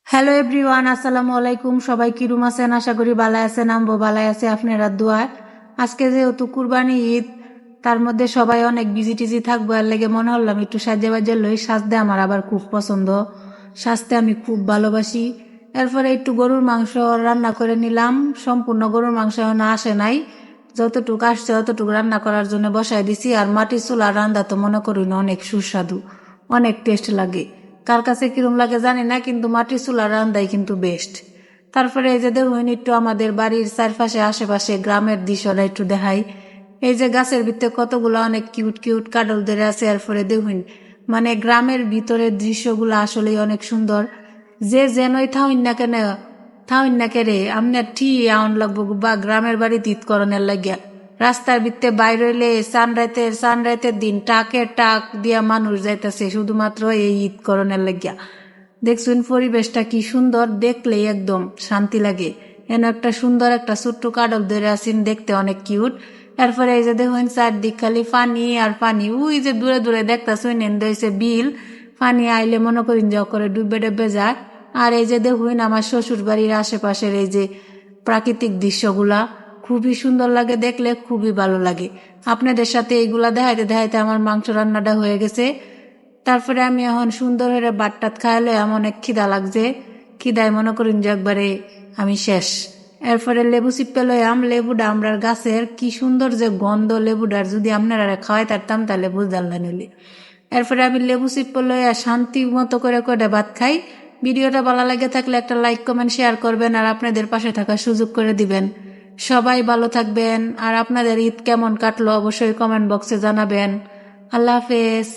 Hello everyone, আসসালামু আলাইকুম। সবাই কিরম আছেন? আশা করি ভালো আছেন। আমবো ভালো আছে আপনারা দোয়ায়। আজকে যেহেতু কুরবানি ঈদ, তার মধ্যে সবাই অনেক বিজি টিজি থাকবো, আর লেগে মনে হলাম একটু সাজে বাজে লই। সাজতে আমার আবার খুব পছন্দ, সাজতে আমি খুব ভালোবাসি। এরপরে একটু গরুর মাংস রান্না করে নিলাম। সম্পূর্ণ গরুর মাংস এখন আসে নাই, যতটুকু আসছে অতটুকু রান্না করার জন্য বসাই দিছি। আর মাটির চুলার রান্না তো মনে করি না অনেক সুস্বাদু, অনেক টেস্ট লাগে। কার কাছে কিরম লাগে জানি না, কিন্তু মাটির চুলার রান্নাই কিন্তু বেস্ট। তারপরে এই যে দেখুন, একটু আমাদের বাড়ির চারপাশে আশেপাশে গ্রামের দৃশ্যটা একটু দেখাই। এই যে গাছের ভিতরে কতগুলো অনেক কিউট কিউট কাডল ধরে আছে। এরপরে দেখুন, মানে গ্রামের ভিতরের দৃশ্যগুলো আসলেই অনেক সুন্দর। যে যেনই থাউন না কেন, থাউন না কেরে আপনার ঠিক আউন লাগবো বা গ্রামের বাড়ি ঈদকরণের লাগিয়া। রাস্তার ভিতরে বাইর হইলে সানরাইতের দিন টাকের টাক দিয়া মানুষ যাইতেছে শুধুমাত্র এই ঈদকরণের লাগিয়া। দেখছুন পরিবেশটা কি সুন্দর, দেখলেই একদম শান্তি লাগে। এন একটা সুন্দর একটা ছোট্ট কাডল ধরে আসেন, দেখতে অনেক কিউট। এরপরে এই যে দেখুন চারদিক খালি পানি আর পানি। ওই যে দূরে দূরে দেখতেছুন হয়েছে বিল। পানি আইলে মনে করেন যে করে ডুবে ডুবে যায়। আর এই যে দেখুন আমার শ্বশুর বাড়ির আশেপাশের এই যে প্রাকৃতিক দৃশ্যগুলা খুবই সুন্দর লাগে, দেখলে খুবই ভালো লাগে। আপনাদের সাথে এইগুলা দেখাইতে দেখাইতে আমার মাংস রান্নাটা হয়ে গেছে। তারপরে আমি এখন সুন্দর হয়ে বাটটাত খাইলে আমার অনেক খিদা লাগছে। খিদায় মনে করেন যে একবারে আমি শেষ। এরপরে লেবু চিপে লইয়াম। লেবুটা আমরার গাছের, কি সুন্দর যে গন্ধ লেবুটার, যদি আপনারা খাওয়াই তারতাম তাহলে বুঝদাল্লা নিলে। এরপরে আমি লেবু চিপে লইয়া শান্তি মতো করে করে ভাত খাই। ভিডিওটা ভালো লাগে থাকলে একটা লাইক কমেন্ট শেয়ার করবেন, আর আপনাদের পাশে থাকার সুযোগ করে দিবেন। সবাই ভালো থাকবেন। আর আপনাদের ঈদ কেমন কাটলো অবশ্যই কমেন্ট বক্সে জানাবেন। আল্লাহ হাফেজ।